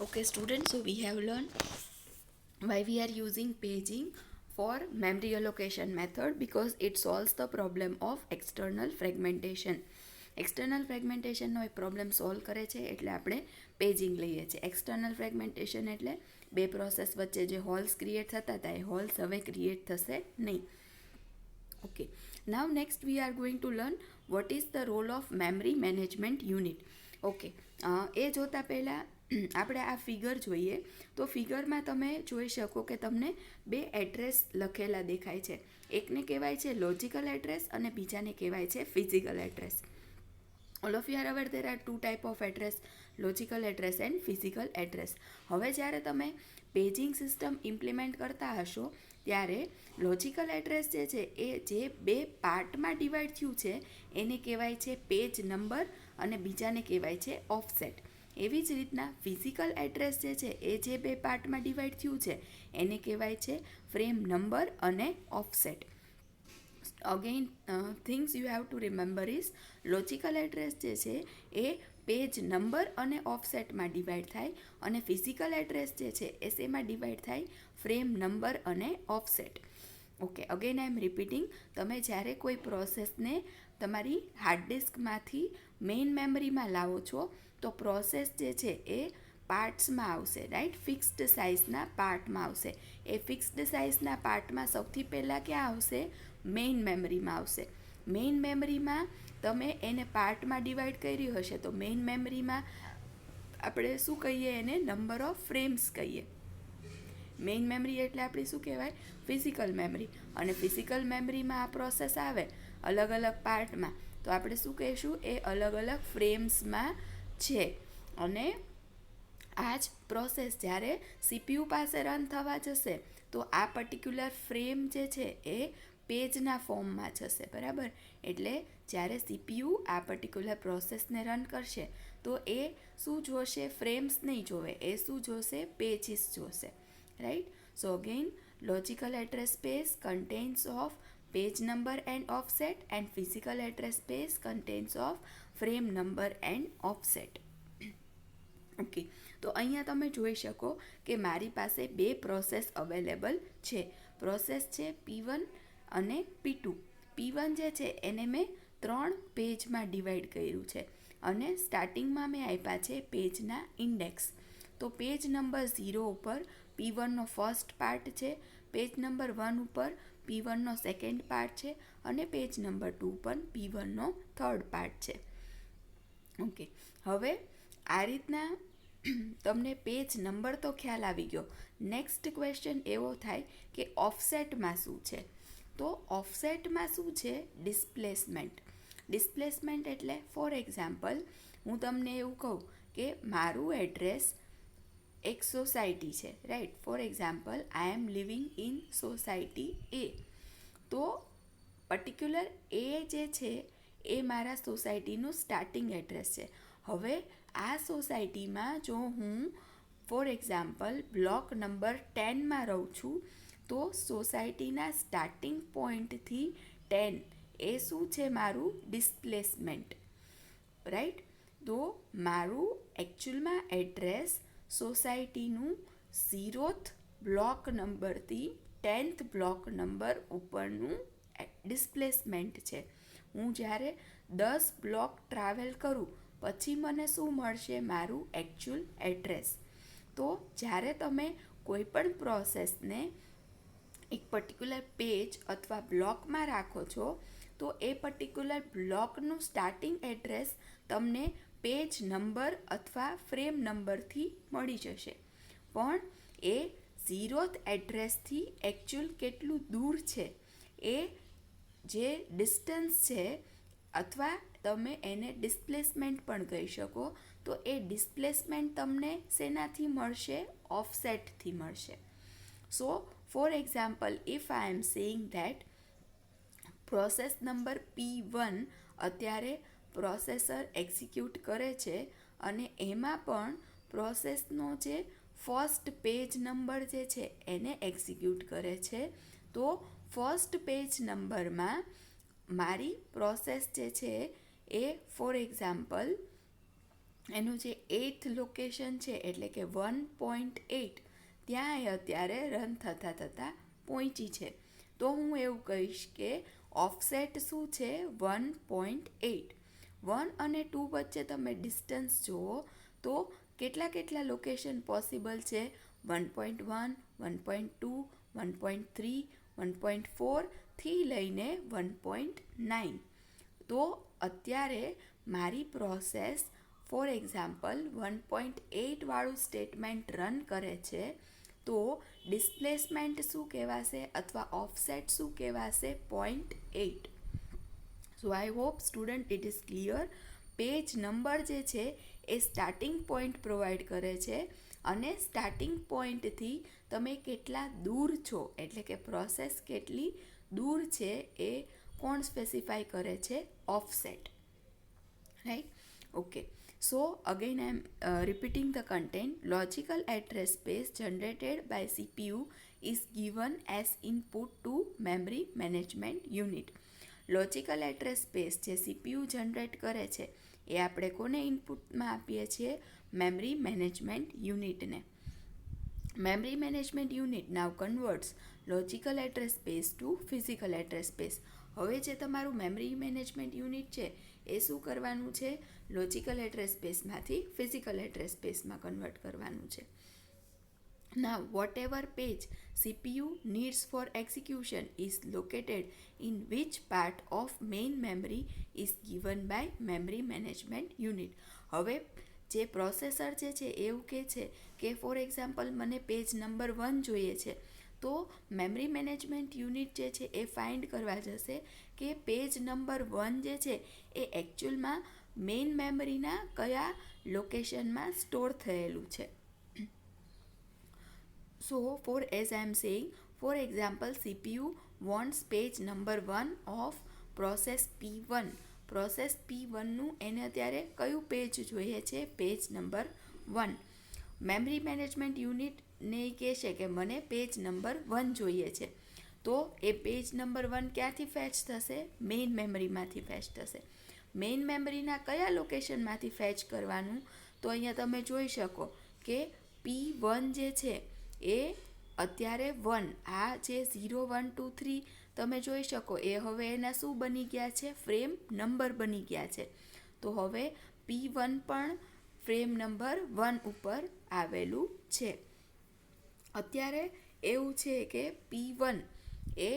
Okay, students, so we have learned why we are using paging for memory allocation method because it solves the problem of external fragmentation. External ફ્રેગમેન્ટેશનનો એક problem solve કરે છે એટલે આપણે paging લઈએ છીએ. External fragmentation એટલે બે પ્રોસેસ વચ્ચે જે હોલ્સ ક્રિએટ થતા હતા એ હોલ્સ હવે ક્રિએટ થશે નહીં. Okay, now next we are going to learn what is the role of memory management unit. Okay, એ જોતાં પહેલાં આપણે આ ફિગર જોઈએ તો ફિગરમાં તમે જોઈ શકો કે તમને બે એડ્રેસ લખેલા દેખાય છે. એકને કહેવાય છે લોજિકલ એડ્રેસ અને બીજાને કહેવાય છે physical address. All of you are aware there are two type of address, logical address and physical address. હવે જ્યારે તમે પેજિંગ સિસ્ટમ ઇમ્પ્લિમેન્ટ કરતા હશો ત્યારે લોજિકલ એડ્રેસ જે છે એ જે બે પાર્ટમાં ડિવાઈડ થયું છે એને કહેવાય છે પેજ નંબર અને બીજાને કહેવાય છે ઓફસેટ. એવી જ રીતના ફિઝિકલ એડ્રેસ જે છે એ જે બે પાર્ટમાં ડિવાઈડ થયું છે એને કહેવાય છે ફ્રેમ નંબર અને offset. Again things you have to remember is logical address જે છે એ પેજ નંબર અને ઓફસેટમાં ડિવાઈડ થાય અને ફિઝિકલ એડ્રેસ જે છે એ શેમાં ડિવાઈડ થાય, ફ્રેમ નંબર અને offset. Okay, again I am repeating. તમે જ્યારે કોઈ પ્રોસેસને તમારી હાર્ડ ડિસ્કમાંથી મેઇન મેમરીમાં લાવો છો તો પ્રોસેસ જે છે એ પાર્ટ્સમાં આવશે, રાઈટ? ફિક્સ્ડ સાઇઝના પાર્ટમાં આવશે. એ ફિક્સ્ડ સાઇઝના પાર્ટમાં સૌથી પહેલાં ક્યાં આવશે? મેઇન મેમરીમાં આવશે. મેઇન મેમરીમાં તમે એને પાર્ટમાં ડિવાઈડ કરી હશે તો મેઇન મેમરીમાં આપણે શું કહીએ? એને નંબર ઓફ ફ્રેમ્સ કહીએ. મેઇન મેમરી એટલે આપણી શું કહેવાય? Physical memory. અને ફિઝિકલ મેમરીમાં આ પ્રોસેસ આવે અલગ અલગ પાર્ટમાં તો આપણે શું કહીશું? એ અલગ અલગ ફ્રેમ્સમાં છે. અને આ જ પ્રોસેસ જ્યારે સીપીયુ પાસે રન થવા જશે તો આ પર્ટિક્યુલર ફ્રેમ જે છે એ પેજના ફોર્મમાં જશે, બરાબર? એટલે જ્યારે સીપીયુ આ પર્ટિક્યુલર પ્રોસેસને રન કરશે તો એ શું જોશે? ફ્રેમ્સ નહીં જોવે, એ શું જોશે? પેજીસ જોશે, right? So again logical address space contains of page number and offset and physical address space contains of frame number and offset. Okay, તો અહીંયા તમે જોઈ શકો કે મારી પાસે બે પ્રોસેસ અવેલેબલ છે. પ્રોસેસ છે P1 અને P2. P1 જે છે એને મેં 3 પેજમાં ડિવાઈડ કર્યું છે અને સ્ટાર્ટિંગમાં મેં આપ્યા છે પેજના ઇન્ડેક્સ. તો પેજ નંબર 0 ઉપર P1નો ફર્સ્ટ પાર્ટ છે, પેજ નંબર 1 ઉપર P1નો સેકન્ડ પાર્ટ છે અને પેજ નંબર 2 ઉપર P1નો થર્ડ પાર્ટ છે. ઓકે, હવે આ રીતના તમને પેજ નંબર તો ખ્યાલ આવી ગયો. નેક્સ્ટ ક્વેશ્ચન એવો થાય કે ઓફસેટમાં શું છે? તો ઓફસેટમાં શું છે? ડિસ્પ્લેસમેન્ટ. ડિસ્પ્લેસમેન્ટ એટલે ફોર એક્ઝામ્પલ હું તમને એવું કહું કે મારું એડ્રેસ એક સોસાયટી છે, right? For example I am living in society A. તો પર્ટિક્યુલર એ જે છે એ મારા સોસાયટીનું સ્ટાર્ટિંગ એડ્રેસ છે. હવે આ સોસાયટીમાં જો હું ફોર એક્ઝામ્પલ બ્લોક નંબર 10માં રહું છું તો સોસાયટીના સ્ટાર્ટિંગ પોઈન્ટથી 10 એ શું છે? મારું ડિસ્પ્લેસમેન્ટ, રાઈટ? તો મારું એકચ્યુઅલમાં એડ્રેસ સોસાયટીનું 0th બ્લોક નંબરથી 10th બ્લોક નંબર ઉપરનું ડિસ્પ્લેસમેન્ટ છે. હું જ્યારે 10 બ્લોક ટ્રાવેલ કરું પછી મને શું મળશે? મારું એકચ્યુઅલ એડ્રેસ. તો જ્યારે તમે કોઈ પણ પ્રોસેસને એક પર્ટિક્યુલર પેજ અથવા બ્લોકમાં રાખો છો તો એ પર્ટિક્યુલર બ્લોકનું સ્ટાર્ટિંગ એડ્રેસ તમને પેજ નંબર અથવા ફ્રેમ નંબરથી મળી જશે. પણ એ 0th એડ્રેસથી એકચ્યુઅલ કેટલું દૂર છે એ જે ડિસ્ટન્સ છે અથવા તમે એને ડિસ્પ્લેસમેન્ટ પણ કહી શકો, તો એ ડિસ્પ્લેસમેન્ટ તમને શેનાથી મળશે? ઓફસેટથી મળશે. So for example if I am saying that process number P1 અત્યારે પ્રોસેસર એક્ઝિક્યુટ કરે છે અને એમાં પણ પ્રોસેસનો જે ફર્સ્ટ પેજ નંબર જે છે એને એક્ઝિક્યુટ કરે છે. તો ફર્સ્ટ પેજ નંબરમાં મારી પ્રોસેસ જે છે એ ફોર એક્ઝામ્પલ એનું જે 8th લોકેશન છે એટલે કે 1.8 ત્યાં એ અત્યારે રન થતાં પહોંચી છે. તો હું એવું કહીશ કે ઓફસેટ શું છે 1.8. 1 અને 2 વચ્ચે તમે ડિસ્ટન્સ જુઓ તો કેટલા લોકેશન પોસિબલ છે 1.1, 1.2, 1.3, 1.4 થી લઈને 1.9. તો અત્યારે મારી પ્રોસેસ ફોર એક્ઝામ્પલ 1.8 વાળું સ્ટેટમેન્ટ રન કરે છે, તો ડિસ્પ્લેસમેન્ટ શું કહેવાશે અથવા ઓફસેટ શું કહેવાશે 0.8. So I hope student it is clear. Page number જે છે એ સ્ટાર્ટિંગ પોઈન્ટ પ્રોવાઈડ કરે છે અને સ્ટાર્ટિંગ પોઈન્ટથી તમે કેટલા દૂર છો એટલે કે પ્રોસેસ કેટલી દૂર છે એ કોણ સ્પેસિફાય કરે છે offset. right. Okay, so again I am repeating the content. Logical address space generated by CPU is given as input to memory management unit. Logical address space જે CPU જનરેટ કરે છે એ આપણે કોને ઇનપુટમાં આપીએ છીએ મેમરી મેનેજમેન્ટ યુનિટને. Memory management unit now converts logical address space to physical address space. હવે જે તમારું મેમરી મેનેજમેન્ટ યુનિટ છે એ શું કરવાનું છે લોજિકલ એડ્રેસ સ્પેસમાંથી ફિઝિકલ એડ્રેસ સ્પેસમાં કન્વર્ટ કરવાનું છે. Now whatever page CPU needs for execution is located in which part of main memory is given by memory management unit. હવે જે પ્રોસેસર જે છે એવું કહે છે કે ફોર એક્ઝામ્પલ મને પેજ નંબર 1 જોઈએ છે, તો મેમરી મેનેજમેન્ટ યુનિટ જે છે એ ફાઇન્ડ કરવા જશે કે પેજ નંબર 1 જે છે એ એકચ્યુઅલમાં મેઇન મેમરીના કયા લોકેશનમાં સ્ટોર થયેલું છે. So for as I am saying, for example CPU wants page number 1 of process P1. Process P1 નું એને અત્યારે કયું પેજ જોઈએ છે પેજ નંબર 1. મેમરી મેનેજમેન્ટ યુનિટને કહેશે કે મને પેજ નંબર 1 જોઈએ છે, તો એ પેજ નંબર 1 ક્યાંથી ફેચ થશે મેઇન મેમરીમાંથી ફેચ થશે. મેઇન મેમરીના કયા લોકેશનમાંથી ફેચ કરવાનું, તો અહીંયા તમે જોઈ શકો કે P1 જે છે એ અત્યારે 1, આ જે 0, 1, 2, 3 તમે જોઈ શકો એ હવે એના શું બની ગયા છે ફ્રેમ નંબર બની ગયા છે. તો હવે P1 પણ ફ્રેમ નંબર 1 ઉપર આવેલું છે. અત્યારે એવું છે કે P1 એ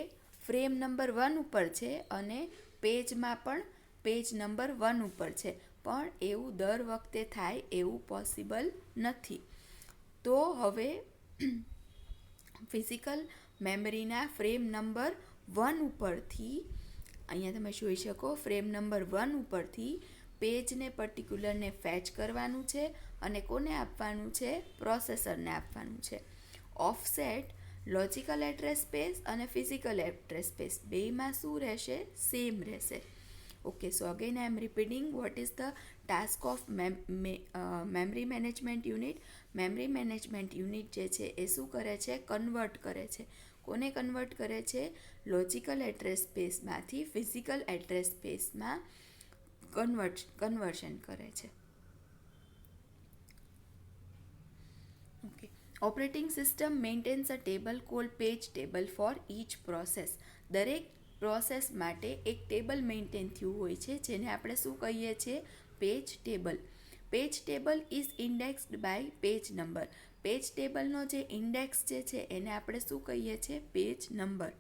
ફ્રેમ નંબર 1 ઉપર છે અને પેજમાં પણ પેજ નંબર 1 ઉપર છે, પણ એવું દર વખતે થાય એવું પોસિબલ નથી. તો હવે ફિઝિકલ મેમરીના ફ્રેમ નંબર 1 ઉપરથી અહીંયા તમે જોઈ શકો ફ્રેમ નંબર 1 ઉપરથી પેજને પર્ટિક્યુલરને ફેચ કરવાનું છે અને કોને આપવાનું છે પ્રોસેસરને આપવાનું છે. ઓફસેટ લોજિકલ એડ્રેસ સ્પેસ અને ફિઝિકલ એડ્રેસ સ્પેસ બેયમાં શું રહેશે સેમ રહેશે. Okay, so again I am repeating what is the task of memory management unit. memory management unit જે છે એ શું કરે છે કન્વર્ટ કરે છે. કોને કન્વર્ટ કરે છે લોજિકલ એડ્રેસ સ્પેસમાંથી ફિઝિકલ એડ્રેસ સ્પેસમાં કન્વર્શન કરે છે. Okay. Operating system maintains a table called page table for each process. દરેક પ્રોસેસ માટે એક ટેબલ મેન્ટેન થયું હોય છે જેને આપણે શું કહીએ છીએ page table. Page table is indexed by page number. Page ટેબલનો જે ઇન્ડેક્સ જે છે એને આપણે શું કહીએ છીએ page number.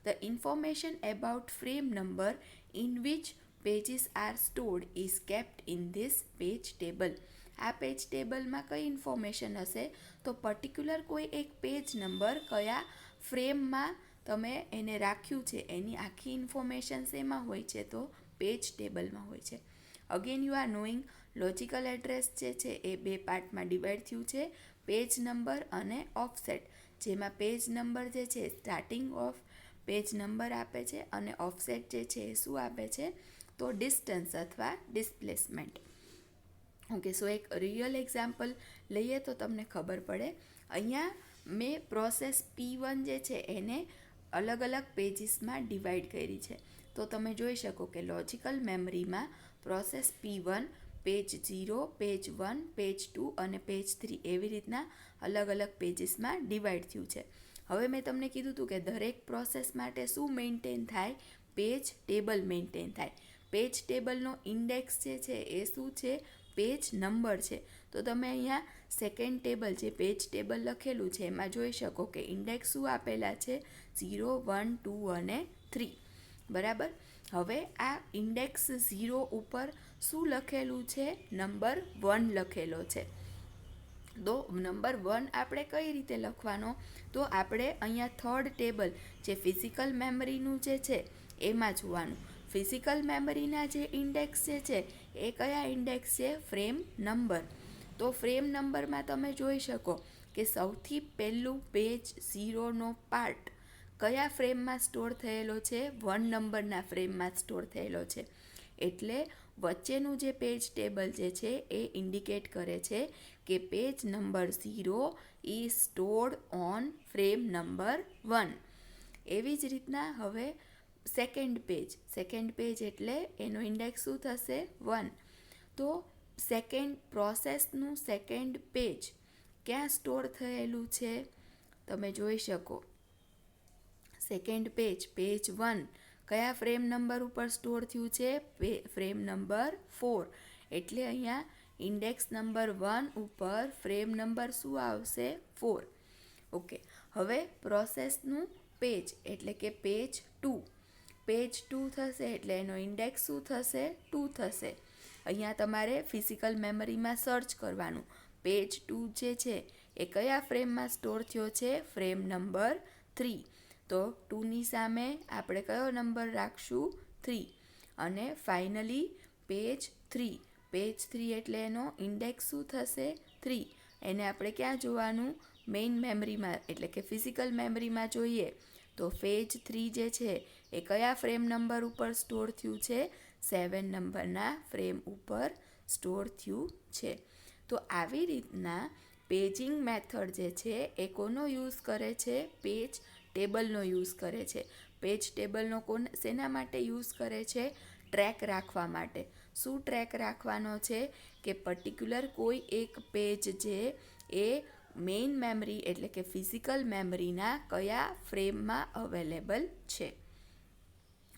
The information about frame number in which pages are stored is kept in this page table. આ પેજ ટેબલમાં કઈ ઇન્ફોર્મેશન હશે, તો પર્ટિક્યુલર કોઈ એક પેજ નંબર કયા ફ્રેમમાં તમે એને રાખ્યું છે એની આખી ઇન્ફોર્મેશન શેમાં હોય છે તો પેજ ટેબલમાં હોય છે. Again you are knowing logical address જે છે એ બે પાર્ટમાં ડિવાઈડ થયું છે પેજ નંબર અને ઓફસેટ, જેમાં પેજ નંબર જે છે સ્ટાર્ટિંગ ઓફ પેજ નંબર આપે છે અને ઓફસેટ જે છે એ શું આપે છે તો ડિસ્ટન્સ અથવા ડિસ્પ્લેસમેન્ટ. ઓકે, સો એક રિયલ એક્ઝામ્પલ લઈએ તો તમને ખબર પડે. અહીંયા મેં પ્રોસેસ P1 જે છે એને અલગ અલગ પેજીસમાં ડિવાઈડ કરી છે. તો તમે જોઈ શકો કે લોજિકલ મેમરીમાં process P1 page 0, page 1, page 2 અને પેજ 3 એવી રીતના અલગ અલગ પેજીસમાં ડિવાઈડ થયું છે. હવે મેં તમને કીધું હતું કે દરેક પ્રોસેસ માટે શું મેન્ટેન થાય, પેજ ટેબલ મેન્ટેન થાય. પેજ ટેબલનો ઇન્ડેક્સ જે છે એ શું છે, પેજ નંબર છે. તો તમે અહીંયા સેકન્ડ ટેબલ જે પેજ ટેબલ લખેલું છે એમાં જોઈ શકો કે ઇન્ડેક્સ શું આપેલા છે, 0, 1, 2 અને 3. બરાબર. હવે આ ઇન્ડેક્સ 0 ઉપર શું લખેલું છે, નંબર 1 લખેલો છે. તો નંબર 1 આપણે કઈ રીતે લખવાનો, તો આપણે અહીંયા થર્ડ ટેબલ જે ફિઝિકલ મેમરીનું જે છે એમાં જોવાનું. ફિઝિકલ મેમરીના જે ઇન્ડેક્સ જે છે એ કયા ઇન્ડેક્સ છે, ફ્રેમ નંબર. તો ફ્રેમ નંબરમાં તમે જોઈ શકો કે સૌથી પહેલું પેજ 0નો પાર્ટ કયા ફ્રેમમાં સ્ટોર થયેલો છે, 1 નંબરના ફ્રેમમાં સ્ટોર થયેલો છે. એટલે વચ્ચેનું જે પેજ ટેબલ જે છે એ ઇન્ડિકેટ કરે છે કે page number 0 is stored on frame number 1. એવી જ રીતના હવે સેકન્ડ પેજ એટલે એનો ઇન્ડેક્સ શું થશે, 1. તો પ્રોસેસનું સેકન્ડ પેજ ક્યાં સ્ટોર થયેલું છે, તમે જોઈ શકો. સેકન્ડ પેજ 1 કયા ફ્રેમ નંબર ઉપર સ્ટોર થયું છે, ફ્રેમ નંબર 4. એટલે અહીંયા ઇન્ડેક્સ નંબર 1 ઉપર ફ્રેમ નંબર શું આવશે, 4. ઓકે. હવે પ્રોસેસનું પેજ એટલે કે પેજ 2 થશે એટલે એનો ઇન્ડેક્સ શું થશે, 2 થશે. અહીંયા તમારે ફિઝિકલ મેમરીમાં સર્ચ કરવાનું. પેજ 2 જે છે એ કયા ફ્રેમમાં સ્ટોર થયો છે, ફ્રેમ નંબર 3. તો 2ની સામે આપણે કયો નંબર રાખશું, 3. અને ફાઇનલી પેજ 3 એટલે એનો ઇન્ડેક્સ શું થશે, 3. એને આપણે ક્યાં જોવાનું, મેઇન મેમરીમાં એટલે કે ફિઝિકલ મેમરીમાં જોઈએ. તો પેજ 3 જે છે એ કયા ફ્રેમ નંબર ઉપર સ્ટોર થયું છે, 7 નંબરના ફ્રેમ ઉપર સ્ટોર થયું છે. તો આવી રીતના પેજિંગ મેથડ જે છે એ કોનો યુઝ કરે છે, પેજ ટેબલનો યુઝ કરે છે. પેજ ટેબલનો શેના માટે યુઝ કરે છે, ટ્રેક રાખવા માટે. શું ટ્રેક રાખવાનો છે, કે પર્ટિક્યુલર કોઈ એક પેજ જે એ મેઇન મેમરી એટલે કે ફિઝિકલ મેમરીના કયા ફ્રેમમાં અવેલેબલ છે.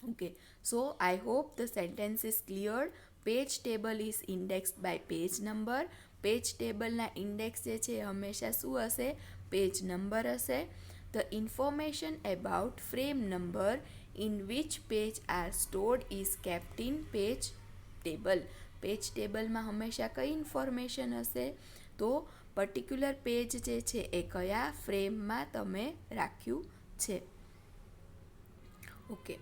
Okay. So I hope the sentence is clear. Page table is indexed by page number. Page ટેબલના ઇન્ડેક્સ જે છે હંમેશા શું હશે, પેજ નંબર હશે. The information about frame number in which page are stored is kept in page table. Page ટેબલમાં હંમેશા કઈ ઇન્ફોર્મેશન હશે, તો પર્ટિક્યુલર પેજ જે છે એ કયા ફ્રેમમાં તમે રાખ્યું છે. Okay.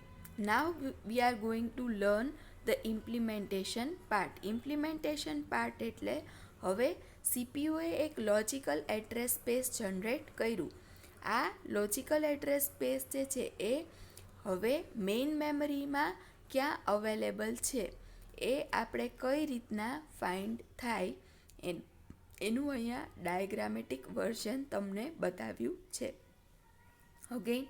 Now V are going to learn the implementation part. Implementation part એટલે હવે સીપીયુએ એક લોજિકલ એડ્રેસ સ્પેસ જનરેટ કર્યું. આ લોજિકલ એડ્રેસ સ્પેસ જે છે એ હવે મેઇન મેમરીમાં ક્યાં અવેલેબલ છે એ આપણે કઈ રીતના ફાઇન્ડ થાય એનું અહીંયા ડાયાગ્રામેટિક વર્ઝન તમને બતાવ્યું છે. અગેન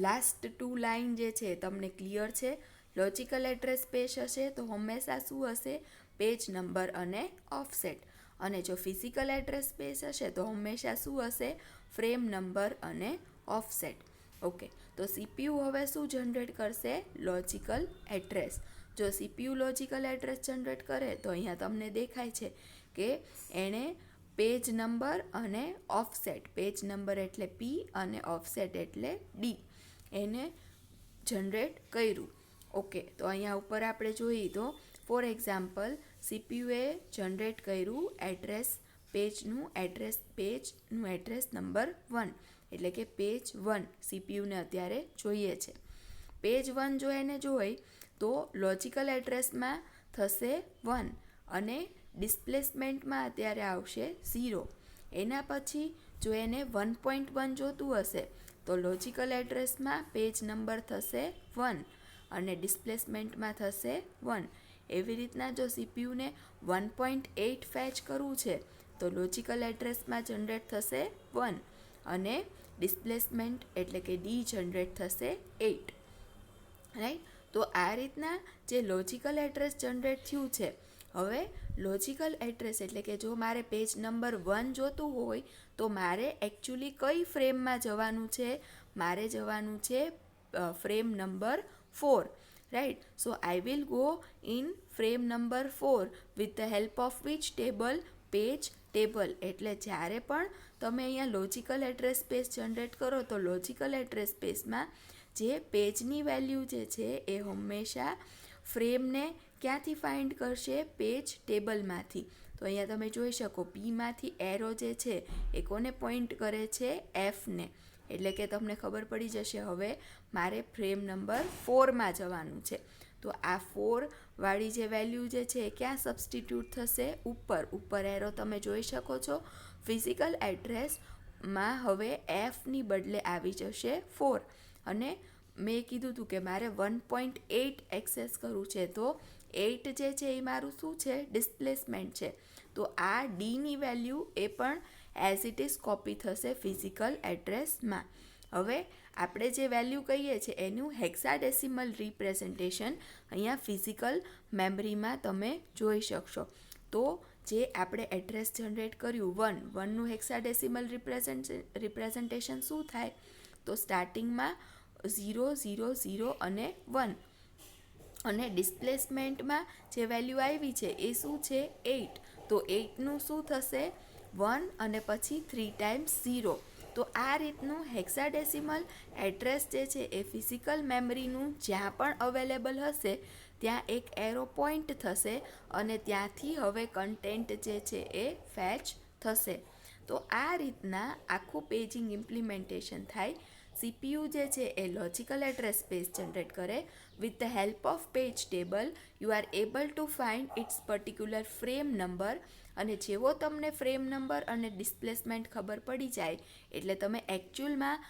લાસ્ટ 2 લાઇન જે છે તમને ક્લિયર છે. લોજિકલ એડ્રેસ સ્પેસ હશે તો હંમેશા શું હશે, પેજ નંબર અને ઓફસેટ. અને જો ફિઝિકલ એડ્રેસ સ્પેસ હશે તો હંમેશા શું હશે, ફ્રેમ નંબર અને ઓફસેટ. ઓકે. તો સીપીયુ હવે શું જનરેટ કરશે, લોજિકલ એડ્રેસ. જો સીપીયુ લોજિકલ એડ્રેસ જનરેટ કરે તો અહીંયા તમને દેખાય છે કે એણે પેજ નંબર અને ઓફસેટ, પેજ નંબર એટલે P અને ઓફસેટ એટલે D, એને જનરેટ કર્યું. ઓકે. તો અહીંયા ઉપર આપણે જોઈએ તો ફોર એક્ઝામ્પલ સીપીયુએ જનરેટ કર્યું પેજનું એડ્રેસ નંબર 1 એટલે કે પેજ 1 સીપીયુને અત્યારે જોઈએ છે. પેજ 1 જો એને જોઈ તો લોજિકલ એડ્રેસમાં થશે 1 અને ડિસ્પ્લેસમેન્ટમાં અત્યારે આવશે 0. એના પછી જો એને 1.1 જોતું હશે તો લોજિકલ એડ્રેસમાં પેજ નંબર થશે 1 અને ડિસ્પ્લેસમેન્ટમાં થશે 1. એવી રીતના જો સીપીયુને 1.8 ફેચ કરવું છે તો લોજિકલ એડ્રેસમાં જનરેટ થશે 1 અને ડિસ્પ્લેસમેન્ટ એટલે કે D જનરેટ થશે 8. રાઈટ. તો આ રીતના જે લોજિકલ એડ્રેસ જનરેટ થયું છે હવે લોજિકલ એડ્રેસ એટલે કે જો મારે પેજ નંબર 1 જોતું હોય તો મારે એકચ્યુઅલી કઈ ફ્રેમમાં જવાનું છે, મારે જવાનું છે frame number 4, right. So I will go in frame number 4 with the help of which table, page table. એટલે જ્યારે પણ તમે અહીંયા લોજિકલ એડ્રેસ સ્પેસ જનરેટ કરો તો લોજિકલ એડ્રેસ સ્પેસમાં જે પેજની વેલ્યુ જે છે એ હંમેશા ફ્રેમને ક્યાંથી ફાઇન્ડ કરશે, પેજ ટેબલમાંથી. તો અહીંયા તમે જોઈ શકો પીમાંથી એરો જે છે એ કોને પોઈન્ટ કરે છે, એફને. એટલે કે તમને ખબર પડી જશે હવે મારે ફ્રેમ નંબર 4માં જવાનું છે. તો આ 4 વાળી જે વેલ્યુ જે છે એ ક્યાં સબસ્ટિટ્યૂટ થશે, ઉપર એરો તમે જોઈ શકો છો. ફિઝિકલ એડ્રેસમાં હવે એફની બદલે આવી જશે 4. અને મેં કીધું હતું કે મારે 1.8 એક્સેસ કરવું છે, તો 8 જે છે એ મારું શું છે, ડિસ્પ્લેસમેન્ટ છે. તો આ ડીની વેલ્યુ એ પણ એઝ ઇટ ઇઝ કોપી થશે ફિઝિકલ એડ્રેસમાં. હવે આપણે જે વેલ્યુ કહીએ છીએ એનું હેક્સાડેસિમલ રિપ્રેઝન્ટેશન અહીંયા ફિઝિકલ મેમરીમાં તમે જોઈ શકશો. તો જે આપણે એડ્રેસ જનરેટ કર્યું 1નું હેક્સાડેસિમલ રિપ્રેઝન્ટેશન શું થાય, તો સ્ટાર્ટિંગમાં 0 0 0 અને 1, અને ડિસ્પ્લેસમેન્ટમાં જે વેલ્યુ આવી છે એ શું છે, 8. તો 8નું શું થશે, 1 અને પછી 3 ટાઈમ્સ 0. તો આ રીતનું હેક્સાડેસિમલ એડ્રેસ જે છે એ ફિઝિકલ મેમરીનું જ્યાં પણ અવેલેબલ હશે ત્યાં એક એરો પોઈન્ટ થશે અને ત્યાંથી હવે કન્ટેન્ટ જે છે એ ફેચ થશે. તો આ રીતના આખું પેજિંગ ઇમ્પ્લિમેન્ટેશન થાય. CPU જે છે એ લોજિકલ એડ્રેસ સ્પેસ જનરેટ કરે. With the help of page table you are able to find its particular frame number. અને જેવો તમને ફ્રેમ નંબર અને ડિસ્પ્લેસમેન્ટ ખબર પડી જાય એટલે તમે એકચ્યુઅલમાં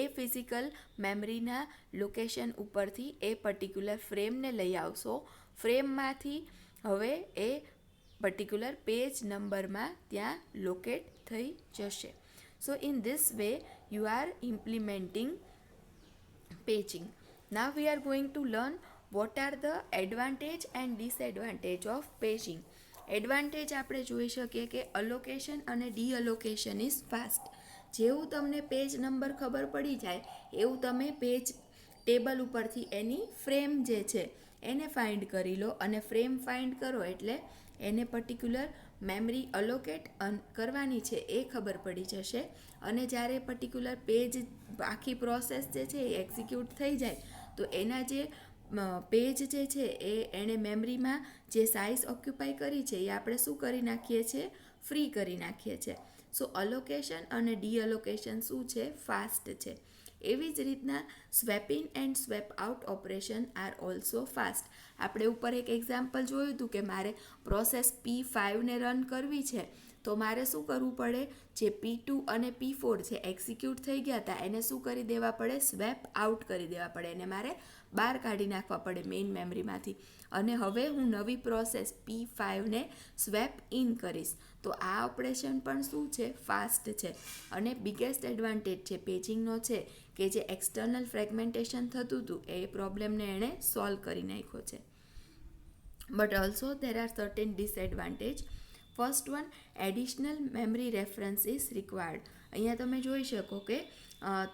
એ ફિઝિકલ મેમરીના લોકેશન ઉપરથી એ પર્ટિક્યુલર ફ્રેમને લઈ આવશો. ફ્રેમમાંથી હવે એ પર્ટિક્યુલર પેજ નંબરમાં ત્યાં લોકેટ થઈ જશે. So in this way you are implementing paging. Now we are going to learn what are the advantage and disadvantage of paging. Advantage આપણે જોઈ શકીએ કે અલોકેશન અને ડીઅલોકેશન ઇઝ ફાસ્ટ. જેવું તમને પેજ નંબર ખબર પડી જાય એવું તમે પેજ ટેબલ ઉપરથી એની ફ્રેમ જે છે એને ફાઇન્ડ કરી લો, અને ફ્રેમ ફાઇન્ડ કરો એટલે એને પર્ટિક્યુલર મેમરી અલોકેટ કરવાની છે એ ખબર પડી જશે. અને જ્યારે પર્ટિક્યુલર પેજ આખી પ્રોસેસ જે છે એ એક્ઝિક્યુટ થઈ જાય તો એના જે પેજ જે છે એ એણે મેમરીમાં જે સાઇઝ ઓક્યુપાય કરી છે એ આપણે શું કરી નાખીએ છીએ, ફ્રી કરી નાખીએ છીએ. સો અલોકેશન અને ડીઅલોકેશન શું છે, ફાસ્ટ છે. એવી જ રીતના swap in and swap out operation are also fast. આપણે ઉપર એક એક્ઝામ્પલ જોયું હતું કે મારે પ્રોસેસ P5ને રન કરવી છે તો મારે શું કરવું પડે, જે P2 અને P4 જે એક્ઝિક્યુટ થઈ ગયા હતા એને શું કરી દેવા પડે, સ્વેપ આઉટ કરી દેવા પડે, એને મારે બહાર કાઢી નાખવા પડે મેઇન મેમરીમાંથી. અને હવે હું નવી પ્રોસેસ P5ને સ્વેપ ઇન કરીશ. તો આ ઓપરેશન પણ શું છે, ફાસ્ટ છે. અને બિગેસ્ટ એડવાન્ટેજ છે પેજિંગનો છે કે જે એક્સટર્નલ ફ્રેગમેન્ટેશન થતું હતું એ પ્રોબ્લેમને એણે સોલ્વ કરી નાખ્યો છે. But also there are certain disadvantage. First one, additional memory reference is required. અહીંયા તમે જોઈ શકો કે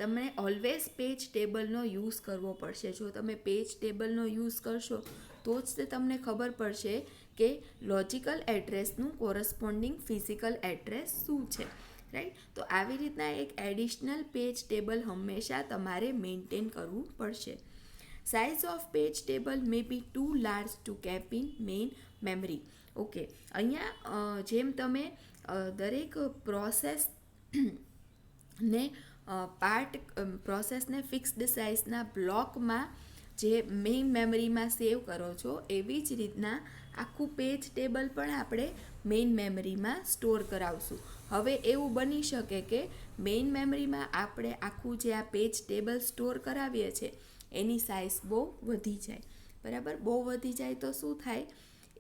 તમને ઓલવેઝ પેજ ટેબલનો યુઝ કરવો પડશે. જો તમે પેજ ટેબલનો યુઝ કરશો તો જ તે તમને ખબર પડશે કે લોજિકલ એડ્રેસનું કોરસ્પોન્ડિંગ ફિઝિકલ એડ્રેસ શું છે, રાઈટ. તો આવી રીતના એક એડિશનલ પેજ ટેબલ હંમેશા તમારે મેન્ટેન કરવું પડશે. Size of page table may be too large to keep in main memory. Okay, અહીંયા જેમ તમે દરેક પ્રોસેસને ફિક્સ્ડ સાઇઝના બ્લોકમાં જે મેઇન મેમરીમાં સેવ કરો છો એવી જ રીતના આખું પેજ ટેબલ પણ આપણે મેઇન મેમરીમાં સ્ટોર કરાવશું. હવે એવું બની શકે કે મેઇન મેમરીમાં આપણે આખું જે આ પેજ ટેબલ સ્ટોર કરાવીએ છીએ એની સાઇઝ બહુ વધી જાય, બરાબર. બહુ વધી જાય તો શું થાય,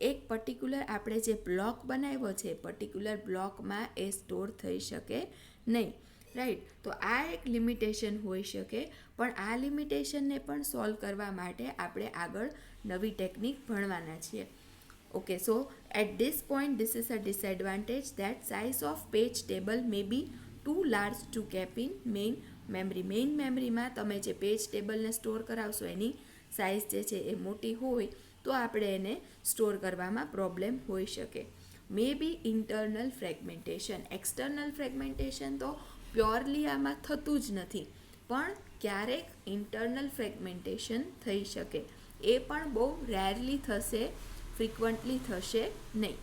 એક પર્ટિક્યુલર આપણે જે બ્લોક બનાવ્યો છે પર્ટિક્યુલર બ્લોકમાં એ સ્ટોર થઈ શકે નહીં, રાઈટ. તો આ એક લિમિટેશન હોઈ શકે, પણ આ લિમિટેશનને પણ સોલ્વ કરવા માટે આપણે આગળ નવી ટેકનિક ભણવાના છીએ. Okay, so at this point, this is a disadvantage that size of page table may be too large to keep in main memory. Main મેમરીમાં તમે જે પેજ ટેબલને સ્ટોર કરાવશો એની સાઇઝ જે છે એ મોટી હોય તો આપણે એને સ્ટોર કરવામાં પ્રોબ્લેમ હોઈ શકે. મે બી ઇન્ટરનલ ફ્રેગમેન્ટેશન. એક્સટર્નલ ફ્રેગમેન્ટેશન તો પ્યોરલી આમાં થતું જ નથી, પણ ક્યારેક ઇન્ટરનલ ફ્રેગમેન્ટેશન થઈ શકે. એ પણ બહુ રેરલી થશે, frequently થશે નહીં,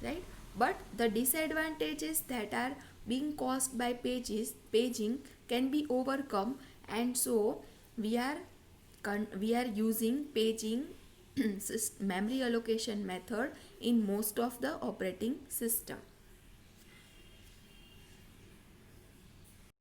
right? But the disadvantages that are being caused by paging can be overcome, and so we are using paging memory allocation method in most of the operating system.